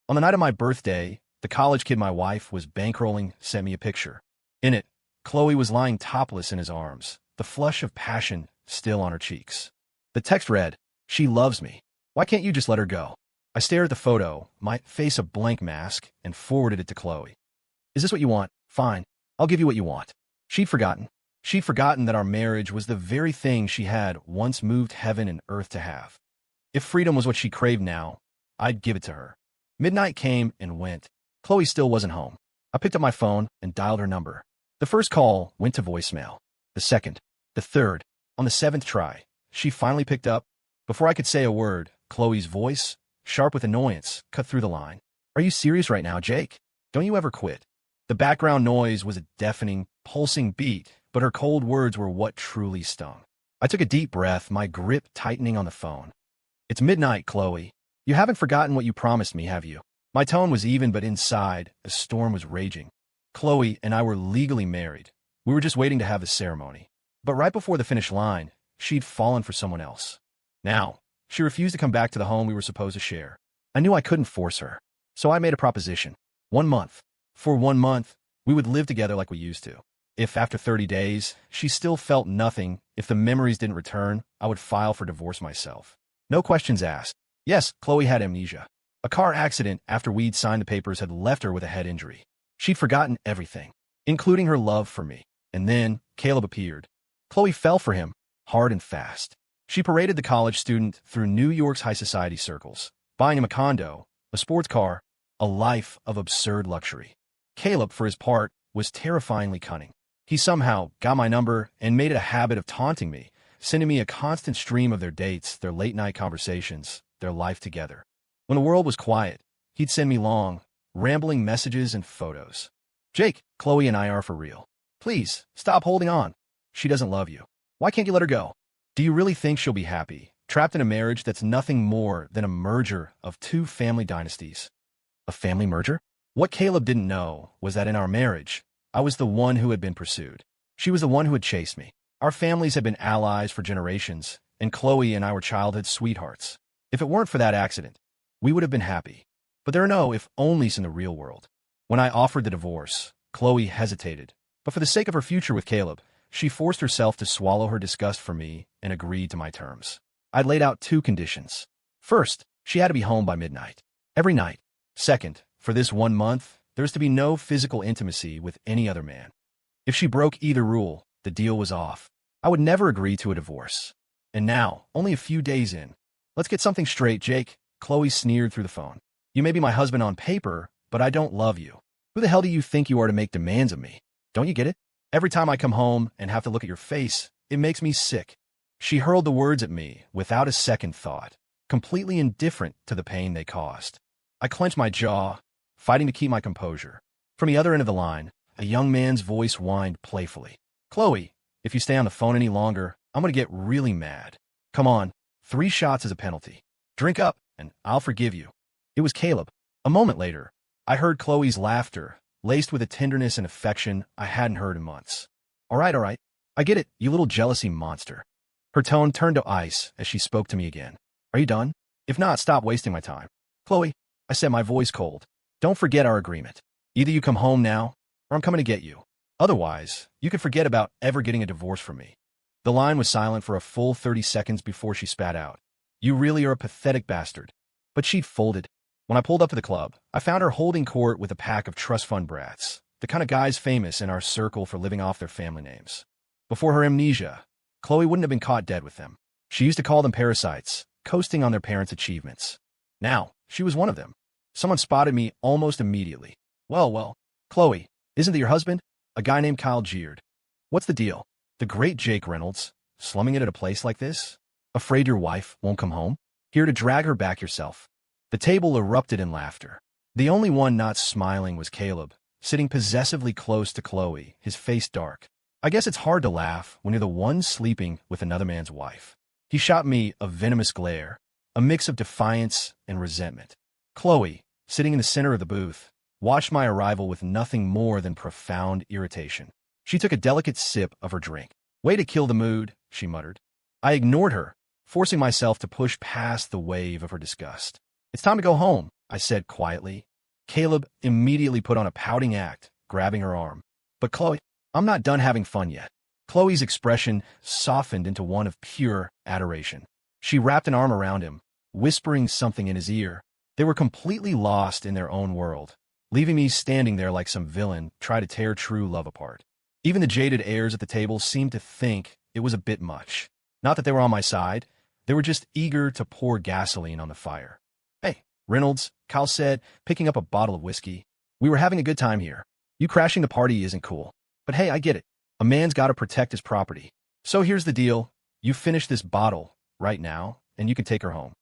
On the night of my birthday, the college kid my wife was bankrolling sent me a picture. In it, Chloe was lying topless in his arms, the flush of passion still on her cheeks. The text read, "She loves me. Why can't you just let her go?" I stared at the photo, my face a blank mask, and forwarded it to Chloe. "Is this what you want? Fine. I'll give you what you want." She'd forgotten. She'd forgotten that our marriage was the very thing she had once moved heaven and earth to have. If freedom was what she craved now, I'd give it to her. Midnight came and went. Chloe still wasn't home. I picked up my phone and dialed her number. The first call went to voicemail. The second, the third. On the seventh try, she finally picked up. Before I could say a word, Chloe's voice, sharp with annoyance, cut through the line. "Are you serious right now, Jake? Don't you ever quit?" The background noise was a deafening, pulsing beat, but her cold words were what truly stung. I took a deep breath, my grip tightening on the phone. "It's midnight, Chloe. You haven't forgotten what you promised me, have you?" My tone was even, but inside, a storm was raging. Chloe and I were legally married. We were just waiting to have the ceremony. But right before the finish line, she'd fallen for someone else. Now, she refused to come back to the home we were supposed to share. I knew I couldn't force her. So I made a proposition. 1 month. For 1 month, we would live together like we used to. If after 30 days, she still felt nothing, if the memories didn't return, I would file for divorce myself. No questions asked. Yes, Chloe had amnesia. A car accident after we'd signed the papers had left her with a head injury. She'd forgotten everything, including her love for me. And then, Caleb appeared. Chloe fell for him, hard and fast. She paraded the college student through New York's high society circles, buying him a condo, a sports car, a life of absurd luxury. Caleb, for his part, was terrifyingly cunning. He somehow got my number and made it a habit of taunting me, sending me a constant stream of their dates, their late-night conversations, their life together. When the world was quiet, he'd send me long, rambling messages and photos. "Jake, Chloe and I are for real. Please, stop holding on. She doesn't love you. Why can't you let her go? Do you really think she'll be happy, trapped in a marriage that's nothing more than a merger of 2 family dynasties?" A family merger? What Caleb didn't know was that in our marriage, I was the one who had been pursued. She was the one who had chased me. Our families had been allies for generations, and Chloe and I were childhood sweethearts. If it weren't for that accident, we would have been happy. But there are no if-onlys in the real world. When I offered the divorce, Chloe hesitated. But for the sake of her future with Caleb, she forced herself to swallow her disgust for me and agreed to my terms. I'd laid out 2 conditions. First, she had to be home by midnight. Every night. Second, for this 1 month, there's to be no physical intimacy with any other man. If she broke either rule, the deal was off. I would never agree to a divorce. And now, only a few days in. "Let's get something straight, Jake," Chloe sneered through the phone. "You may be my husband on paper, but I don't love you. Who the hell do you think you are to make demands of me? Don't you get it? Every time I come home and have to look at your face, it makes me sick." She hurled the words at me without a second thought, completely indifferent to the pain they caused. I clenched my jaw, fighting to keep my composure. From the other end of the line, a young man's voice whined playfully. "Chloe, if you stay on the phone any longer, I'm going to get really mad. Come on, 3 shots as a penalty. Drink up, and I'll forgive you." It was Caleb. A moment later, I heard Chloe's laughter, laced with a tenderness and affection I hadn't heard in months. All right. I get it, you little jealousy monster." Her tone turned to ice as she spoke to me again. "Are you done? If not, stop wasting my time." "Chloe," I said, my voice cold, "don't forget our agreement. Either you come home now, or I'm coming to get you. Otherwise, you can forget about ever getting a divorce from me." The line was silent for a full 30 seconds before she spat out, "You really are a pathetic bastard." But she'd folded. When I pulled up to the club, I found her holding court with a pack of trust fund brats, the kind of guys famous in our circle for living off their family names. Before her amnesia, Chloe wouldn't have been caught dead with them. She used to call them parasites, coasting on their parents' achievements. Now, she was one of them. Someone spotted me almost immediately. Well, Chloe, isn't it your husband?" A guy named Kyle jeered. "What's the deal? The great Jake Reynolds, slumming it at a place like this? Afraid your wife won't come home? Here to drag her back yourself." The table erupted in laughter. The only one not smiling was Caleb, sitting possessively close to Chloe, his face dark. I guess it's hard to laugh when you're the one sleeping with another man's wife. He shot me a venomous glare, a mix of defiance and resentment. Chloe, sitting in the center of the booth, watched my arrival with nothing more than profound irritation. She took a delicate sip of her drink. "Way to kill the mood," she muttered. I ignored her, forcing myself to push past the wave of her disgust. "It's time to go home," I said quietly. Caleb immediately put on a pouting act, grabbing her arm. But Chloe, I'm not done having fun yet. Chloe's expression softened into one of pure adoration. She wrapped an arm around him, whispering something in his ear. They were completely lost in their own world, leaving me standing there like some villain trying to tear true love apart. Even the jaded heirs at the table seemed to think it was a bit much. Not that they were on my side, they were just eager to pour gasoline on the fire. Hey, Reynolds, Kyle said, picking up a bottle of whiskey. We were having a good time here. You crashing the party isn't cool. But hey, I get it. A man's got to protect his property. So here's the deal. You finish this bottle right now, and you can take her home.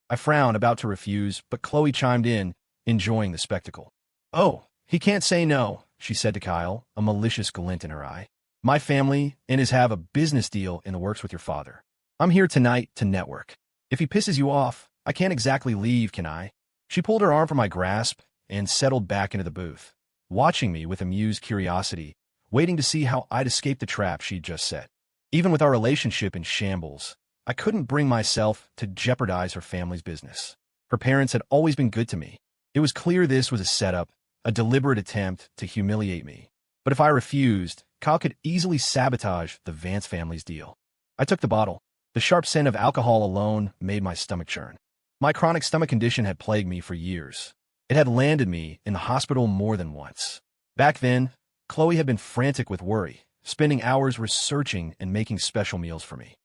I frowned, about to refuse, but Chloe chimed in, enjoying the spectacle. Oh, he can't say no, she said to Kyle, a malicious glint in her eye. My family and his have a business deal in the works with your father. I'm here tonight to network. If he pisses you off, I can't exactly leave, can I? She pulled her arm from my grasp and settled back into the booth, watching me with amused curiosity, waiting to see how I'd escape the trap she'd just set. Even with our relationship in shambles, I couldn't bring myself to jeopardize her family's business. Her parents had always been good to me. It was clear this was a setup, a deliberate attempt to humiliate me. But if I refused, Kyle could easily sabotage the Vance family's deal. I took the bottle. The sharp scent of alcohol alone made my stomach churn. My chronic stomach condition had plagued me for years. It had landed me in the hospital more than once. Back then, Chloe had been frantic with worry, spending hours researching and making special meals for me.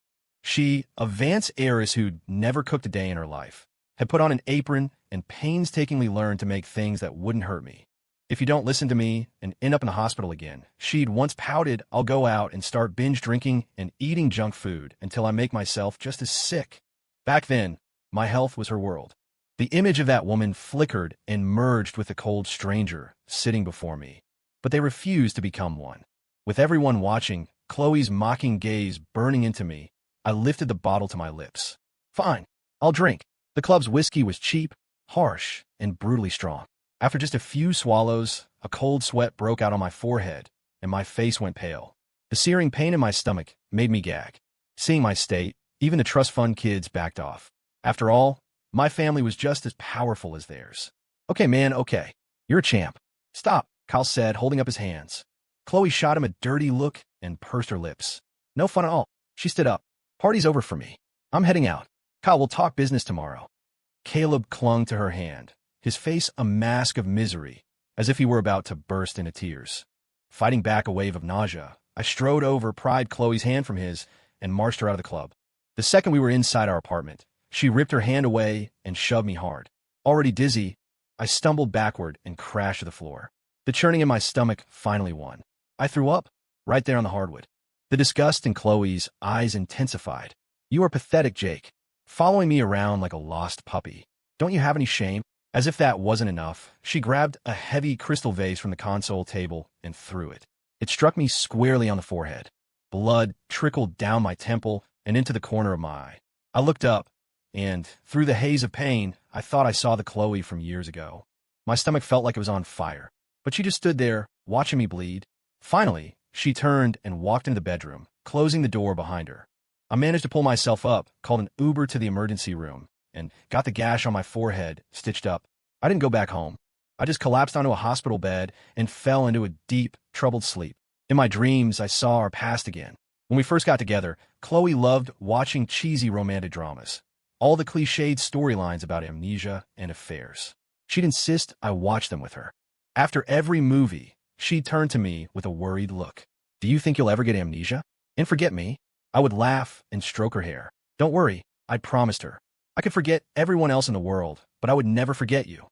She, a Vance heiress who'd never cooked a day in her life, had put on an apron and painstakingly learned to make things that wouldn't hurt me. If you don't listen to me and end up in the hospital again, she'd once pouted, I'll go out and start binge drinking and eating junk food until I make myself just as sick. Back then, my health was her world. The image of that woman flickered and merged with the cold stranger sitting before me. But they refused to become one. With everyone watching, Chloe's mocking gaze burning into me, I lifted the bottle to my lips. Fine, I'll drink. The club's whiskey was cheap, harsh, and brutally strong. After just a few swallows, a cold sweat broke out on my forehead, and my face went pale. The searing pain in my stomach made me gag. Seeing my state, even the trust fund kids backed off. After all, my family was just as powerful as theirs. Okay, man, okay. You're a champ. Stop, Kyle said, holding up his hands. Chloe shot him a dirty look and pursed her lips. No fun at all. She stood up. Party's over for me. I'm heading out. Kyle, we'll talk business tomorrow. Caleb clung to her hand, his face a mask of misery, as if he were about to burst into tears. Fighting back a wave of nausea, I strode over, pried Chloe's hand from his, and marched her out of the club. The second we were inside our apartment, she ripped her hand away and shoved me hard. Already dizzy, I stumbled backward and crashed to the floor. The churning in my stomach finally won. I threw up, right there on the hardwood. The disgust in Chloe's eyes intensified. You are pathetic, Jake. Following me around like a lost puppy. Don't you have any shame? As if that wasn't enough, she grabbed a heavy crystal vase from the console table and threw it. It struck me squarely on the forehead. Blood trickled down my temple and into the corner of my eye. I looked up, and through the haze of pain, I thought I saw the Chloe from years ago. My stomach felt like it was on fire, but she just stood there, watching me bleed. Finally, she turned and walked into the bedroom, closing the door behind her. I managed to pull myself up, called an Uber to the emergency room, and got the gash on my forehead stitched up. I didn't go back home. I just collapsed onto a hospital bed and fell into a deep, troubled sleep. In my dreams, I saw our past again. When we first got together, Chloe loved watching cheesy romantic dramas, all the cliched storylines about amnesia and affairs. She'd insist I watch them with her. After every movie, she'd turn to me with a worried look. Do you think you'll ever get amnesia? And forget me? I would laugh and stroke her hair. Don't worry, I promised her. I could forget everyone else in the world, but I would never forget you.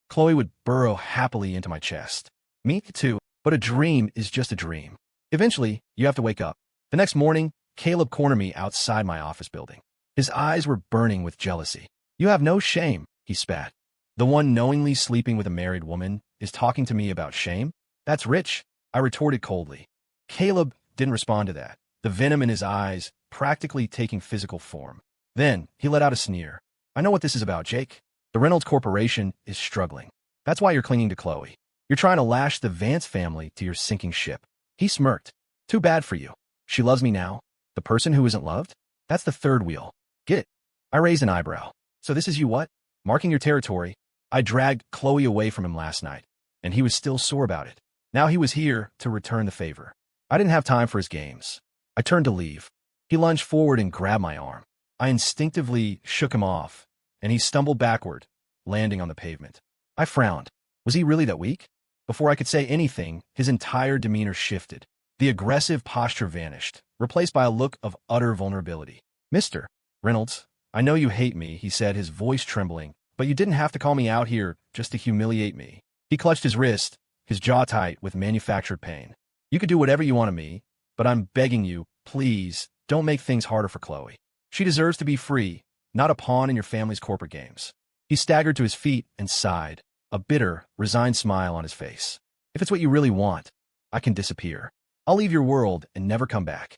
Chloe would burrow happily into my chest. Me too, but a dream is just a dream. Eventually, you have to wake up. The next morning, Caleb cornered me outside my office building. His eyes were burning with jealousy. You have no shame, he spat. The one knowingly sleeping with a married woman is talking to me about shame? That's rich, I retorted coldly. Caleb didn't respond to that, the venom in his eyes practically taking physical form. Then, he let out a sneer. I know what this is about, Jake. The Reynolds Corporation is struggling. That's why you're clinging to Chloe. You're trying to lash the Vance family to your sinking ship. He smirked. Too bad for you. She loves me now. The person who isn't loved? That's the third wheel. Get it? I raised an eyebrow. So this is you what? Marking your territory. I dragged Chloe away from him last night, and he was still sore about it. Now he was here to return the favor. I didn't have time for his games. I turned to leave. He lunged forward and grabbed my arm. I instinctively shook him off, and he stumbled backward, landing on the pavement. I frowned. Was he really that weak? Before I could say anything, his entire demeanor shifted. The aggressive posture vanished, replaced by a look of utter vulnerability. "Mr. Reynolds, I know you hate me," he said, his voice trembling, "but you didn't have to call me out here just to humiliate me." He clutched his wrist, his jaw tight with manufactured pain. "You could do whatever you want to me, but I'm begging you, please, don't make things harder for Chloe. She deserves to be free, not a pawn in your family's corporate games." He staggered to his feet and sighed, a bitter, resigned smile on his face. "If it's what you really want, I can disappear. I'll leave your world and never come back."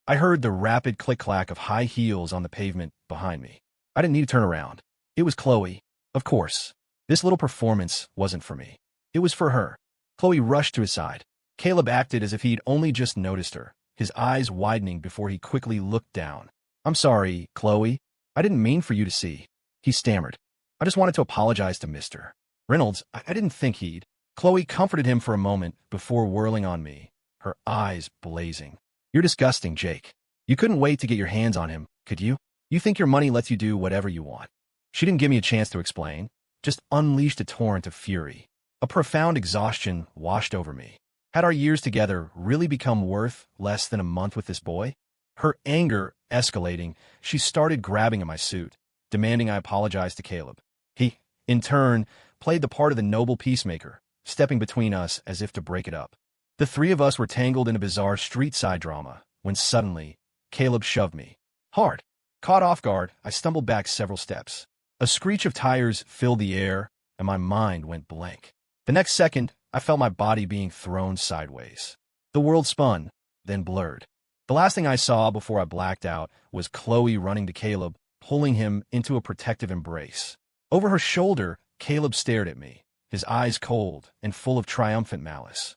I heard the rapid click-clack of high heels on the pavement behind me. I didn't need to turn around. It was Chloe. Of course. This little performance wasn't for me. It was for her. Chloe rushed to his side. Caleb acted as if he'd only just noticed her, his eyes widening before he quickly looked down. "I'm sorry, Chloe. I didn't mean for you to see." He stammered. "I just wanted to apologize to Mr. Reynolds. I didn't think he'd." Chloe comforted him for a moment before whirling on me, her eyes blazing. "You're disgusting, Jake. You couldn't wait to get your hands on him, could you? You think your money lets you do whatever you want." She didn't give me a chance to explain, just unleashed a torrent of fury. A profound exhaustion washed over me. Had our years together really become worth less than a month with this boy? Her anger escalating, she started grabbing at my suit, demanding I apologize to Caleb. He, in turn, played the part of the noble peacemaker, stepping between us as if to break it up. The three of us were tangled in a bizarre street-side drama, when suddenly, Caleb shoved me. Hard. Caught off guard, I stumbled back several steps. A screech of tires filled the air, and my mind went blank. The next second, I felt my body being thrown sideways. The world spun, then blurred. The last thing I saw before I blacked out was Chloe running to Caleb, pulling him into a protective embrace. Over her shoulder, Caleb stared at me, his eyes cold and full of triumphant malice.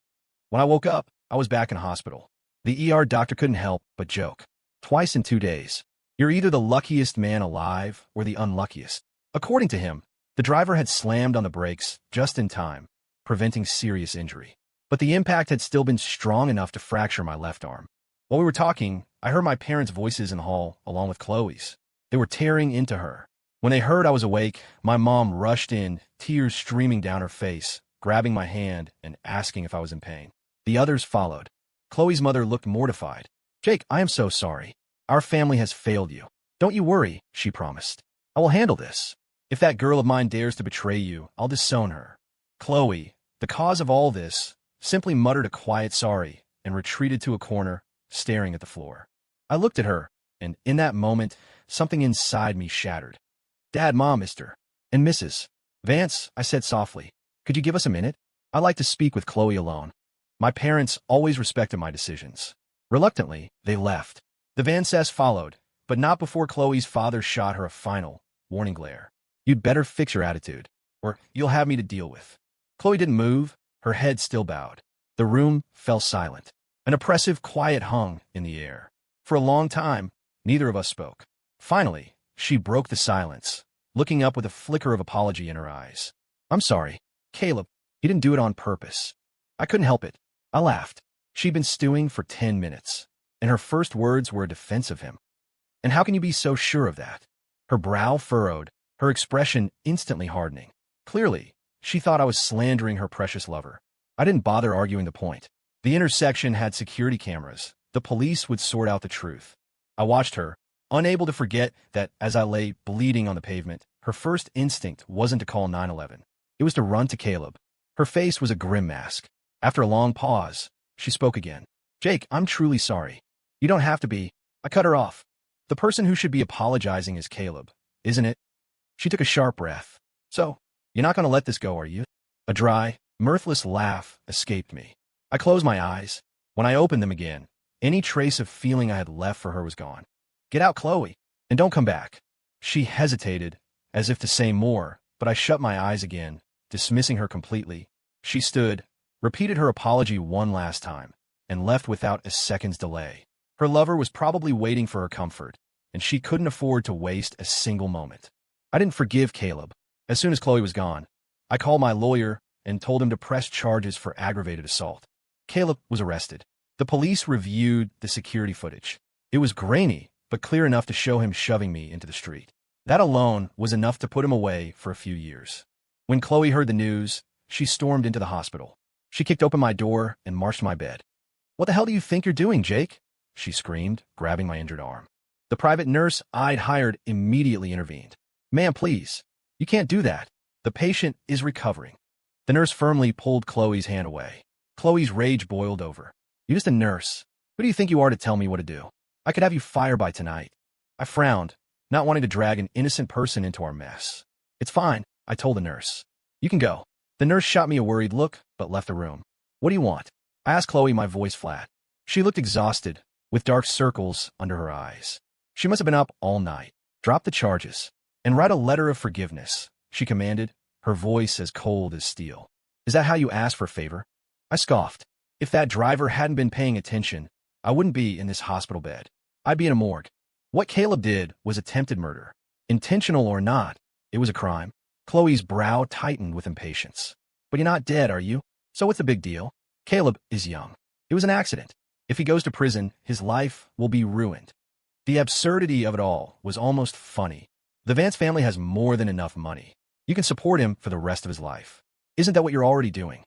When I woke up, I was back in hospital. The ER doctor couldn't help but joke. Twice in 2 days. You're either the luckiest man alive or the unluckiest. According to him, the driver had slammed on the brakes just in time, preventing serious injury. But the impact had still been strong enough to fracture my left arm. While we were talking, I heard my parents' voices in the hall, along with Chloe's. They were tearing into her. When they heard I was awake, my mom rushed in, tears streaming down her face, grabbing my hand and asking if I was in pain. The others followed. Chloe's mother looked mortified. "Jake, I am so sorry. Our family has failed you. Don't you worry," she promised. "I will handle this. If that girl of mine dares to betray you, I'll disown her." Chloe, the cause of all this, simply muttered a quiet sorry and retreated to a corner, staring at the floor. I looked at her, and in that moment, something inside me shattered. "Dad, Mom, Mr. and Mrs. Vance," I said softly, "could you give us a minute? I'd like to speak with Chloe alone." My parents always respected my decisions. Reluctantly, they left. The Vances followed, but not before Chloe's father shot her a final, warning glare. "You'd better fix your attitude, or you'll have me to deal with." Chloe didn't move, her head still bowed. The room fell silent. An oppressive quiet hung in the air. For a long time, neither of us spoke. Finally, she broke the silence, looking up with a flicker of apology in her eyes. "I'm sorry, Caleb. He didn't do it on purpose. I couldn't help it." I laughed. She'd been stewing for 10 minutes, and her first words were a defense of him. "And how can you be so sure of that?" Her brow furrowed, her expression instantly hardening. Clearly, she thought I was slandering her precious lover. I didn't bother arguing the point. The intersection had security cameras. The police would sort out the truth. I watched her, unable to forget that as I lay bleeding on the pavement, her first instinct wasn't to call 911. It was to run to Caleb. Her face was a grim mask. After a long pause, she spoke again. "Jake, I'm truly sorry. You don't have to be." I cut her off. "The person who should be apologizing is Caleb, isn't it?" She took a sharp breath. "So, you're not going to let this go, are you?" A dry, mirthless laugh escaped me. I closed my eyes. When I opened them again, any trace of feeling I had left for her was gone. "Get out, Chloe, and don't come back." She hesitated, as if to say more, but I shut my eyes again, dismissing her completely. She stood, repeated her apology one last time, and left without a second's delay. Her lover was probably waiting for her comfort, and she couldn't afford to waste a single moment. I didn't forgive Caleb. As soon as Chloe was gone, I called my lawyer and told him to press charges for aggravated assault. Caleb was arrested. The police reviewed the security footage. It was grainy, but clear enough to show him shoving me into the street. That alone was enough to put him away for a few years. When Chloe heard the news, she stormed into the hospital. She kicked open my door and marched to my bed. "What the hell do you think you're doing, Jake?" she screamed, grabbing my injured arm. The private nurse I'd hired immediately intervened. "Ma'am, please. You can't do that. The patient is recovering." The nurse firmly pulled Chloe's hand away. Chloe's rage boiled over. "You're just a nurse. Who do you think you are to tell me what to do? I could have you fired by tonight." I frowned, not wanting to drag an innocent person into our mess. "It's fine," I told the nurse. "You can go." The nurse shot me a worried look, but left the room. "What do you want?" I asked Chloe, my voice flat. She looked exhausted, with dark circles under her eyes. She must have been up all night. "Drop the charges and write a letter of forgiveness," she commanded, her voice as cold as steel. "Is that how you ask for a favor?" I scoffed. If that driver hadn't been paying attention, I wouldn't be in this hospital bed. I'd be in a morgue. What Caleb did was attempted murder. Intentional or not, it was a crime. Chloe's brow tightened with impatience. "But you're not dead, are you? So what's the big deal? Caleb is young. It was an accident. If he goes to prison, his life will be ruined." The absurdity of it all was almost funny. The Vance family has more than enough money. You can support him for the rest of his life. Isn't that what you're already doing?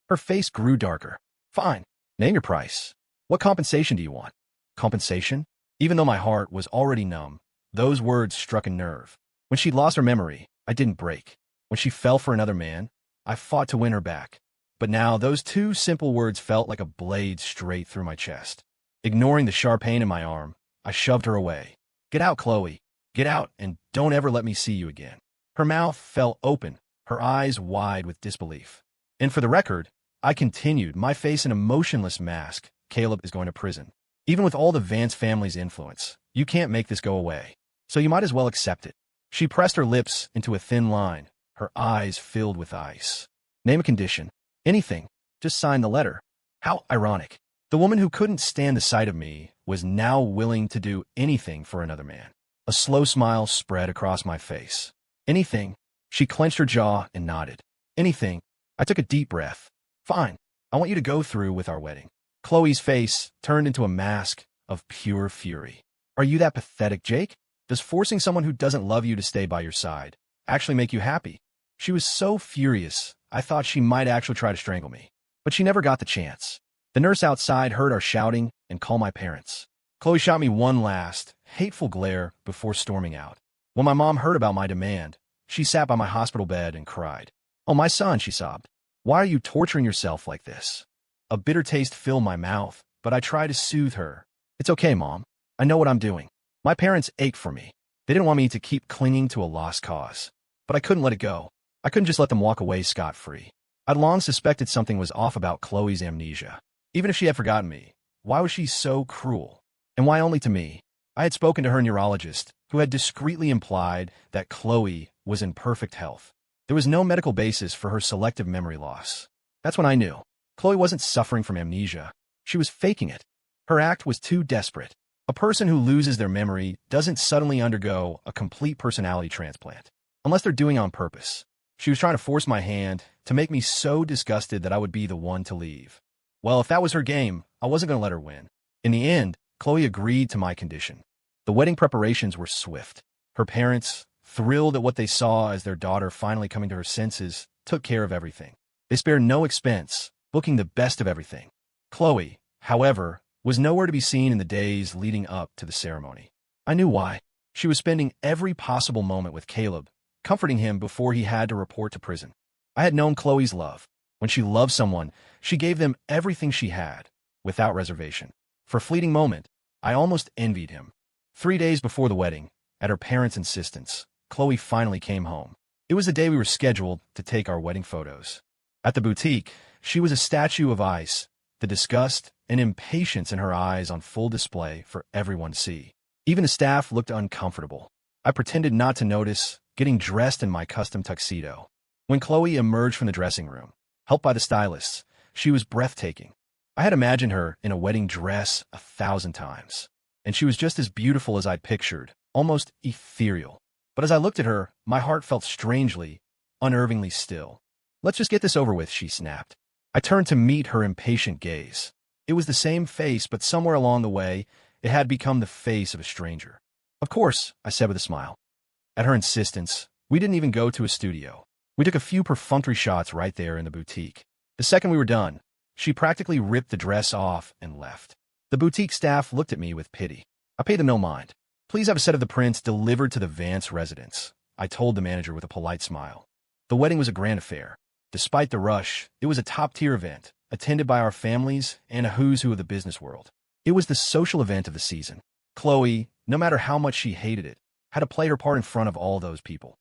Her face grew darker. "Fine. Name your price. What compensation do you want?" Compensation? Even though my heart was already numb, those words struck a nerve. When she'd lost her memory, I didn't break. When she fell for another man, I fought to win her back. But now those two simple words felt like a blade straight through my chest. Ignoring the sharp pain in my arm, I shoved her away. "Get out, Chloe. Get out, and don't ever let me see you again." Her mouth fell open, her eyes wide with disbelief. And for the record, I continued, my face in a motionless mask. "Caleb is going to prison. Even with all the Vance family's influence, you can't make this go away. So you might as well accept it." She pressed her lips into a thin line, her eyes filled with ice. "Name a condition. Anything. Just sign the letter." How ironic. The woman who couldn't stand the sight of me was now willing to do anything for another man. A slow smile spread across my face. "Anything." She clenched her jaw and nodded. "Anything." I took a deep breath. "Fine. I want you to go through with our wedding." Chloe's face turned into a mask of pure fury. "Are you that pathetic, Jake? Does forcing someone who doesn't love you to stay by your side actually make you happy?" She was so furious, I thought she might actually try to strangle me. But she never got the chance. The nurse outside heard our shouting and called my parents. Chloe shot me one last, hateful glare before storming out. When my mom heard about my demand, she sat by my hospital bed and cried. "Oh, my son," she sobbed. "Why are you torturing yourself like this?" A bitter taste filled my mouth, but I tried to soothe her. "It's okay, Mom. I know what I'm doing." My parents ached for me. They didn't want me to keep clinging to a lost cause. But I couldn't let it go. I couldn't just let them walk away scot-free. I'd long suspected something was off about Chloe's amnesia. Even if she had forgotten me, why was she so cruel? And why only to me? I had spoken to her neurologist, who had discreetly implied that Chloe was in perfect health. There was no medical basis for her selective memory loss. That's when I knew. Chloe wasn't suffering from amnesia. She was faking it. Her act was too desperate. A person who loses their memory doesn't suddenly undergo a complete personality transplant, unless they're doing it on purpose. She was trying to force my hand to make me so disgusted that I would be the one to leave. Well, if that was her game, I wasn't going to let her win. In the end, Chloe agreed to my condition. The wedding preparations were swift. Her parents, thrilled at what they saw as their daughter finally coming to her senses, took care of everything. They spared no expense, booking the best of everything. Chloe, however, was nowhere to be seen in the days leading up to the ceremony. I knew why. She was spending every possible moment with Caleb, comforting him before he had to report to prison. I had known Chloe's love. When she loved someone, she gave them everything she had, without reservation. For a fleeting moment, I almost envied him. 3 days before the wedding, at her parents' insistence, Chloe finally came home. It was the day we were scheduled to take our wedding photos. At the boutique, she was a statue of ice, the disgust and impatience in her eyes on full display for everyone to see. Even the staff looked uncomfortable. I pretended not to notice, getting dressed in my custom tuxedo. When Chloe emerged from the dressing room, helped by the stylists, she was breathtaking. I had imagined her in a wedding dress 1,000 times, and she was just as beautiful as I'd pictured, almost ethereal. But as I looked at her, my heart felt strangely, unnervingly still. Let's just get this over with, she snapped. I turned to meet her impatient gaze. It was the same face, but somewhere along the way, it had become the face of a stranger. Of course, I said with a smile. At her insistence, we didn't even go to a studio. We took a few perfunctory shots right there in the boutique. The second we were done, she practically ripped the dress off and left. The boutique staff looked at me with pity. I paid them no mind. Please have a set of the prints delivered to the Vance residence, I told the manager with a polite smile. The wedding was a grand affair. Despite the rush, it was a top-tier event, attended by our families and a who's who of the business world. It was the social event of the season. Chloe, no matter how much she hated it, had to play her part in front of all those people.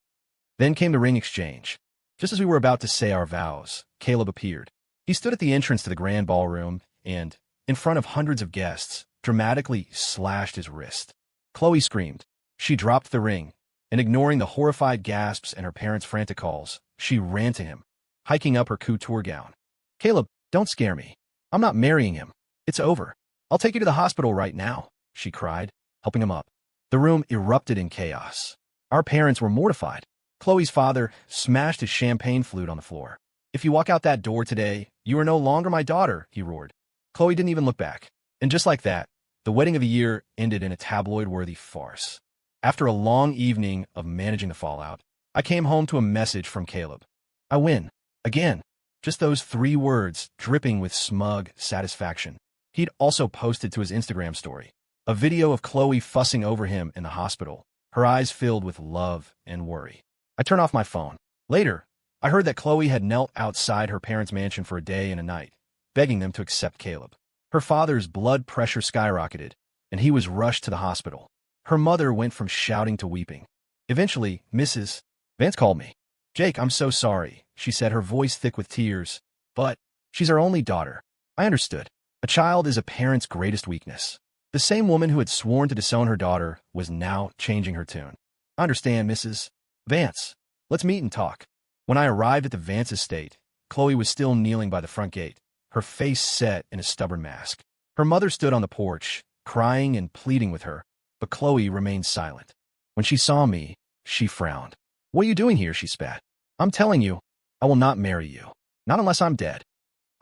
Then came the ring exchange. Just as we were about to say our vows, Caleb appeared. He stood at the entrance to the grand ballroom and, in front of hundreds of guests, dramatically slashed his wrist. Chloe screamed. She dropped the ring, and ignoring the horrified gasps and her parents' frantic calls, she ran to him, hiking up her couture gown. Caleb, don't scare me. I'm not marrying him. It's over. I'll take you to the hospital right now, she cried, helping him up. The room erupted in chaos. Our parents were mortified. Chloe's father smashed his champagne flute on the floor. If you walk out that door today, you are no longer my daughter, he roared. Chloe didn't even look back. And just like that, the wedding of the year ended in a tabloid-worthy farce. After a long evening of managing the fallout, I came home to a message from Caleb. I win. Again. Just those 3 words, dripping with smug satisfaction. He'd also posted to his Instagram story a video of Chloe fussing over him in the hospital, her eyes filled with love and worry. I turned off my phone. Later, I heard that Chloe had knelt outside her parents' mansion for a day and a night, begging them to accept Caleb. Her father's blood pressure skyrocketed, and he was rushed to the hospital. Her mother went from shouting to weeping. Eventually, Mrs. Vance called me. Jake, I'm so sorry, she said, her voice thick with tears. But she's our only daughter. I understood. A child is a parent's greatest weakness. The same woman who had sworn to disown her daughter was now changing her tune. I understand, Mrs. Vance. Let's meet and talk. When I arrived at the Vance estate, Chloe was still kneeling by the front gate, her face set in a stubborn mask. Her mother stood on the porch, crying and pleading with her, but Chloe remained silent. When she saw me, she frowned. What are you doing here? She spat. I'm telling you, I will not marry you. Not unless I'm dead.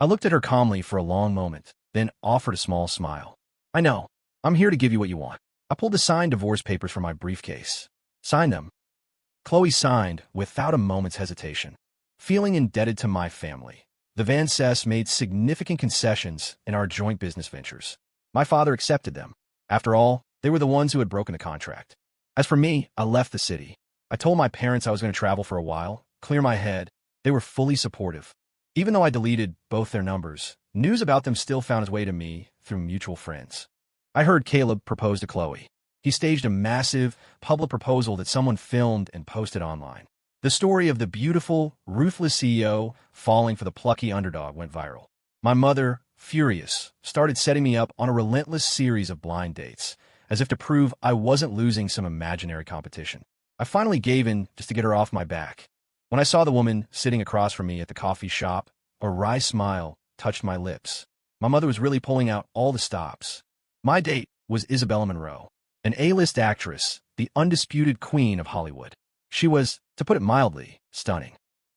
I looked at her calmly for a long moment, then offered a small smile. I know. I'm here to give you what you want. I pulled the signed divorce papers from my briefcase. Sign them. Chloe signed without a moment's hesitation. Feeling indebted to my family, the Vances made significant concessions in our joint business ventures. My father accepted them. After all, they were the ones who had broken the contract. As for me, I left the city. I told my parents I was going to travel for a while, clear my head. They were fully supportive. Even though I deleted both their numbers, news about them still found its way to me through mutual friends. I heard Caleb propose to Chloe. He staged a massive, public proposal that someone filmed and posted online. The story of the beautiful, ruthless CEO falling for the plucky underdog went viral. My mother, furious, started setting me up on a relentless series of blind dates, as if to prove I wasn't losing some imaginary competition. I finally gave in just to get her off my back. When I saw the woman sitting across from me at the coffee shop, a wry smile touched my lips. My mother was really pulling out all the stops. My date was Isabella Monroe, an A-list actress, the undisputed queen of Hollywood. She was, to put it mildly, stunning.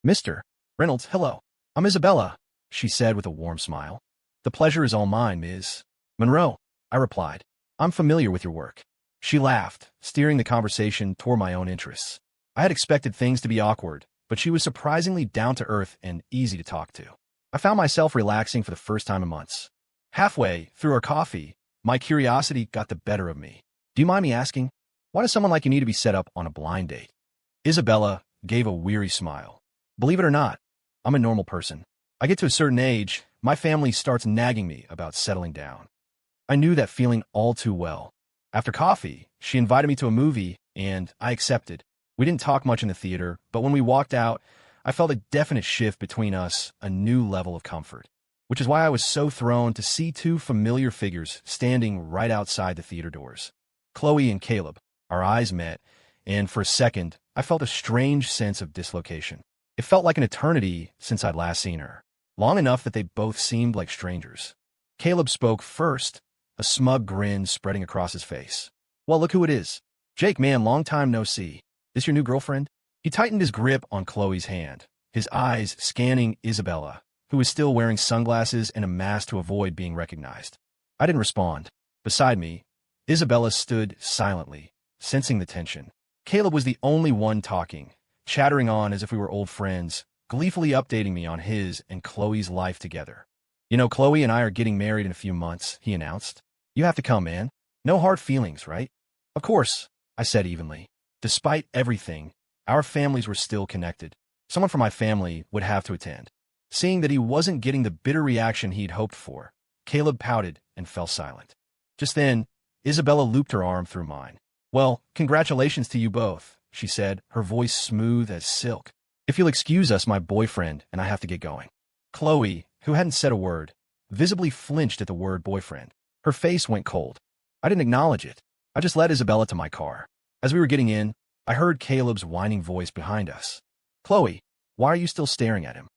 Mr. Reynolds, hello. I'm Isabella, she said with a warm smile. The pleasure is all mine, Ms. Monroe, I replied. I'm familiar with your work. She laughed, steering the conversation toward my own interests. I had expected things to be awkward, but she was surprisingly down-to-earth and easy to talk to. I found myself relaxing for the first time in months. Halfway through our coffee, my curiosity got the better of me. Do you mind me asking, why does someone like you need to be set up on a blind date? Isabella gave a weary smile. Believe it or not, I'm a normal person. I get to a certain age, my family starts nagging me about settling down. I knew that feeling all too well. After coffee, she invited me to a movie, and I accepted. We didn't talk much in the theater, but when we walked out, I felt a definite shift between us, a new level of comfort. Which is why I was so thrown to see 2 familiar figures standing right outside the theater doors. Chloe and Caleb. Our eyes met, and for a second, I felt a strange sense of dislocation. It felt like an eternity since I'd last seen her. Long enough that they both seemed like strangers. Caleb spoke first, a smug grin spreading across his face. Well, look who it is. Jake, man, long time no see. This your new girlfriend? He tightened his grip on Chloe's hand, his eyes scanning Isabella, who was still wearing sunglasses and a mask to avoid being recognized. I didn't respond. Beside me, Isabella stood silently, sensing the tension. Caleb was the only one talking, chattering on as if we were old friends, gleefully updating me on his and Chloe's life together. "You know, Chloe and I are getting married in a few months," he announced. "You have to come, man. No hard feelings, right?" "Of course," I said evenly. Despite everything, our families were still connected. Someone from my family would have to attend. Seeing that he wasn't getting the bitter reaction he'd hoped for, Caleb pouted and fell silent. Just then, Isabella looped her arm through mine. "Well, congratulations to you both," she said, her voice smooth as silk. "If you'll excuse us, my boyfriend and I have to get going." Chloe, who hadn't said a word, visibly flinched at the word boyfriend. Her face went cold. I didn't acknowledge it. I just led Isabella to my car. As we were getting in, I heard Caleb's whining voice behind us. "Chloe, why are you still staring at him?"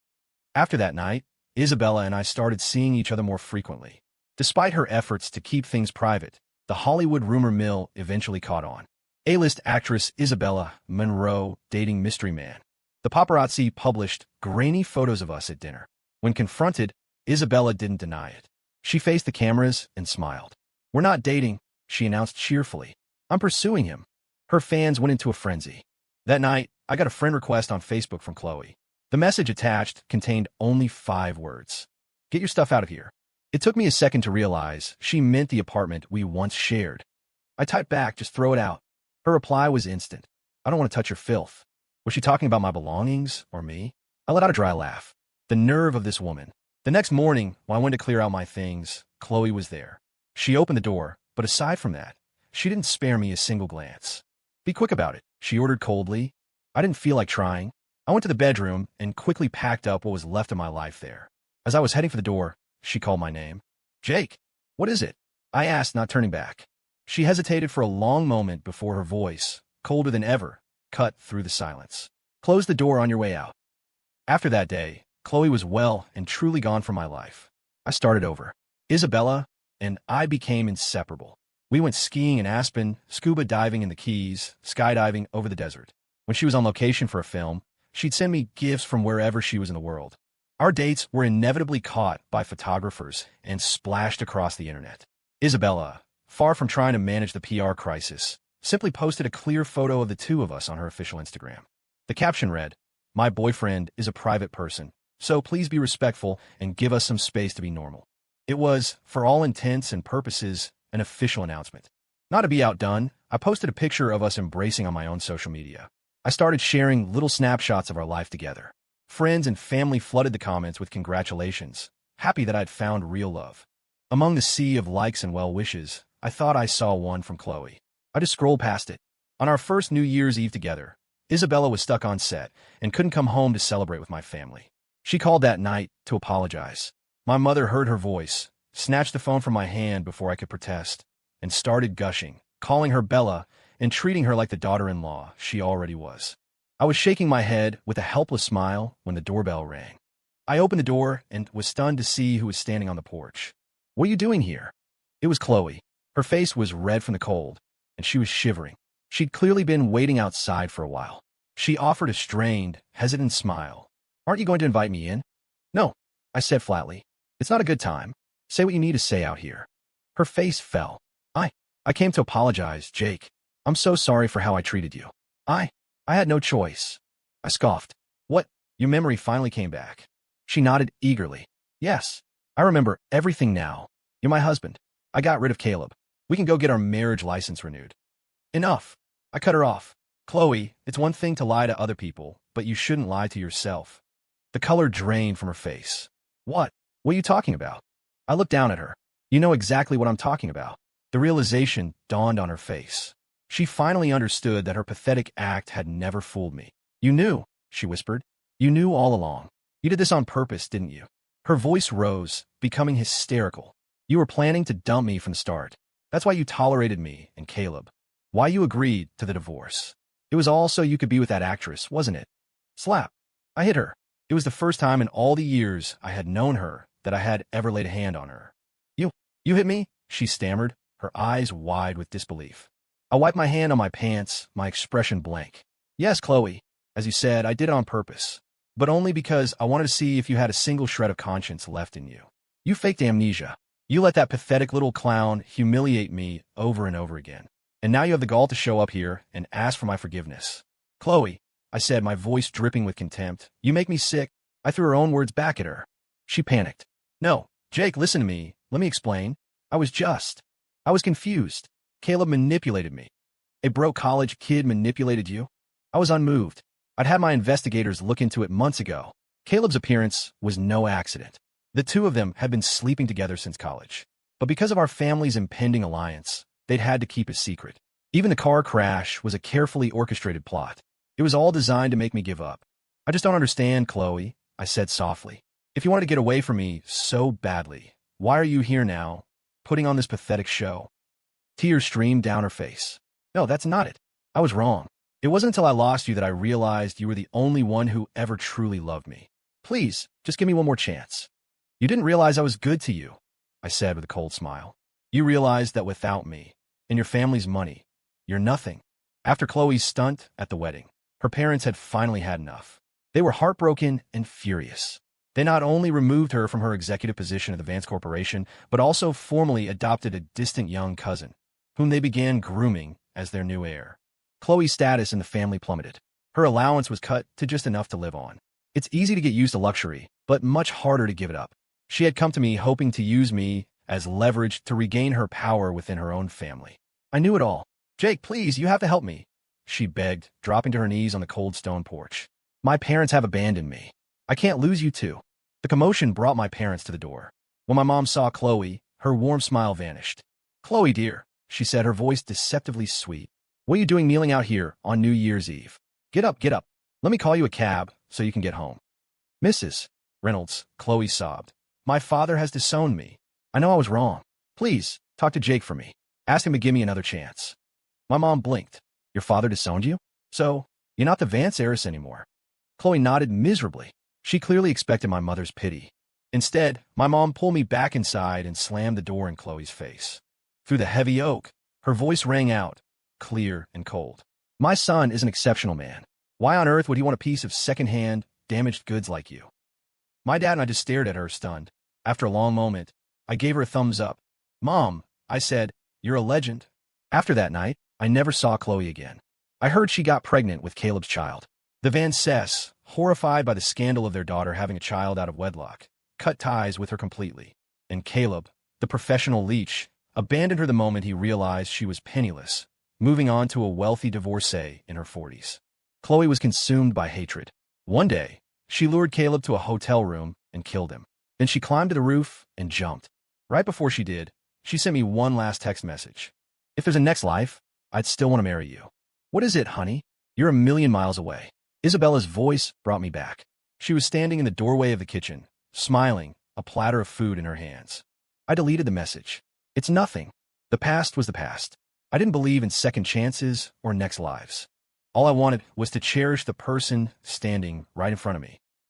After that night, Isabella and I started seeing each other more frequently. Despite her efforts to keep things private, the Hollywood rumor mill eventually caught on. A-list actress Isabella Monroe dating mystery man. The paparazzi published grainy photos of us at dinner. When confronted, Isabella didn't deny it. She faced the cameras and smiled. "We're not dating," she announced cheerfully. "I'm pursuing him." Her fans went into a frenzy. That night, I got a friend request on Facebook from Chloe. The message attached contained only 5 words. "Get your stuff out of here." It took me a second to realize she meant the apartment we once shared. I typed back, "Just throw it out." Her reply was instant. "I don't want to touch your filth." Was she talking about my belongings or me? I let out a dry laugh. The nerve of this woman. The next morning, when I went to clear out my things, Chloe was there. She opened the door, but aside from that, she didn't spare me a single glance. "Be quick about it," she ordered coldly. I didn't feel like trying. I went to the bedroom and quickly packed up what was left of my life there. As I was heading for the door, she called my name. "Jake, what is it?" I asked, not turning back. She hesitated for a long moment before her voice, colder than ever, cut through the silence. "Close the door on your way out." After that day, Chloe was well and truly gone from my life. I started over. Isabella and I became inseparable. We went skiing in Aspen, scuba diving in the Keys, skydiving over the desert. When she was on location for a film, she'd send me gifts from wherever she was in the world. Our dates were inevitably caught by photographers and splashed across the internet. Isabella, far from trying to manage the PR crisis, simply posted a clear photo of the two of us on her official Instagram. The caption read, "My boyfriend is a private person, so please be respectful and give us some space to be normal." It was, for all intents and purposes, an official announcement. Not to be outdone, I posted a picture of us embracing on my own social media. I started sharing little snapshots of our life together. Friends and family flooded the comments with congratulations, happy that I'd found real love. Among the sea of likes and well wishes, I thought I saw one from Chloe. I just scrolled past it. On our first New Year's Eve together, Isabella was stuck on set and couldn't come home to celebrate with my family. She called that night to apologize. My mother heard her voice, snatched the phone from my hand before I could protest, and started gushing, calling her Bella and treating her like the daughter-in-law she already was. I was shaking my head with a helpless smile when the doorbell rang. I opened the door and was stunned to see who was standing on the porch. "What are you doing here?" It was Chloe. Her face was red from the cold, and she was shivering. She'd clearly been waiting outside for a while. She offered a strained, hesitant smile. "Aren't you going to invite me in?" "No," I said flatly. "It's not a good time. Say what you need to say out here." Her face fell. I came to apologize, Jake. I'm so sorry for how I treated you. I had no choice." I scoffed. "What? Your memory finally came back." She nodded eagerly. "Yes, I remember everything now. You're my husband. I got rid of Caleb. We can go get our marriage license renewed." "Enough." I cut her off. "Chloe, it's one thing to lie to other people, but you shouldn't lie to yourself." The color drained from her face. What are you talking about?" I looked down at her. "You know exactly what I'm talking about." The realization dawned on her face. She finally understood that her pathetic act had never fooled me. "You knew," she whispered. "You knew all along. You did this on purpose, didn't you?" Her voice rose, becoming hysterical. "You were planning to dump me from the start. That's why you tolerated me and Caleb. Why you agreed to the divorce. It was all so you could be with that actress, wasn't it?" Slap. I hit her. It was the first time in all the years I had known her that I had ever laid a hand on her. You hit me?" she stammered, her eyes wide with disbelief. I wiped my hand on my pants, my expression blank. "Yes, Chloe. As you said, I did it on purpose. but only because I wanted to see if you had a single shred of conscience left in you. You faked amnesia. You let that pathetic little clown humiliate me over and over again. And now you have the gall to show up here and ask for my forgiveness. Chloe, I said, my voice dripping with contempt, you make me sick. I threw her own words back at her. She panicked. No, Jake, listen to me. Let me explain. I was confused. Caleb manipulated me. A broke college kid manipulated you? I was unmoved. I'd had my investigators look into it months ago. Caleb's appearance was no accident. The two of them had been sleeping together since college. But because of our family's impending alliance, they'd had to keep it secret. Even the car crash was a carefully orchestrated plot. It was all designed to make me give up. I just don't understand, Chloe, I said softly. If you wanted to get away from me so badly, why are you here now, putting on this pathetic show? Tears streamed down her face. No, that's not it. I was wrong. It wasn't until I lost you that I realized you were the only one who ever truly loved me. Please, just give me one more chance. You didn't realize I was good to you, I said with a cold smile. You realized that without me, and your family's money, you're nothing. After Chloe's stunt at the wedding, her parents had finally had enough. They were heartbroken and furious. They not only removed her from her executive position at the Vance Corporation, but also formally adopted a distant young cousin, whom they began grooming as their new heir. Chloe's status in the family plummeted. Her allowance was cut to just enough to live on. It's easy to get used to luxury, but much harder to give it up. She had come to me hoping to use me as leverage to regain her power within her own family. I knew it all. Jake, please, you have to help me, she begged, dropping to her knees on the cold stone porch. My parents have abandoned me. I can't lose you too. The commotion brought my parents to the door. When my mom saw Chloe, her warm smile vanished. Chloe, dear, she said, her voice deceptively sweet. What are you doing kneeling out here on New Year's Eve? Get up, get up. Let me call you a cab so you can get home. Mrs. Reynolds, Chloe sobbed. My father has disowned me. I know I was wrong. Please, talk to Jake for me. Ask him to give me another chance. My mom blinked. Your father disowned you? So, you're not the Vance heiress anymore. Chloe nodded miserably. She clearly expected my mother's pity. Instead, my mom pulled me back inside and slammed the door in Chloe's face. Through the heavy oak, her voice rang out, clear and cold. My son is an exceptional man. Why on earth would he want a piece of second-hand, damaged goods like you? My dad and I just stared at her, stunned. After a long moment, I gave her a thumbs up. Mom, I said, you're a legend. After that night, I never saw Chloe again. I heard she got pregnant with Caleb's child. The Vances, horrified by the scandal of their daughter having a child out of wedlock, cut ties with her completely. And Caleb, the professional leech, abandoned her the moment he realized she was penniless, moving on to a wealthy divorcee in her 40s. Chloe was consumed by hatred. One day, she lured Caleb to a hotel room and killed him. Then she climbed to the roof and jumped. Right before she did, she sent me one last text message. If there's a next life, I'd still want to marry you. What is it, honey? You're a million miles away. Isabella's voice brought me back. She was standing in the doorway of the kitchen, smiling, a platter of food in her hands. I deleted the message. It's nothing. The past was the past. I didn't believe in second chances or next lives. All I wanted was to cherish the person standing right in front of me.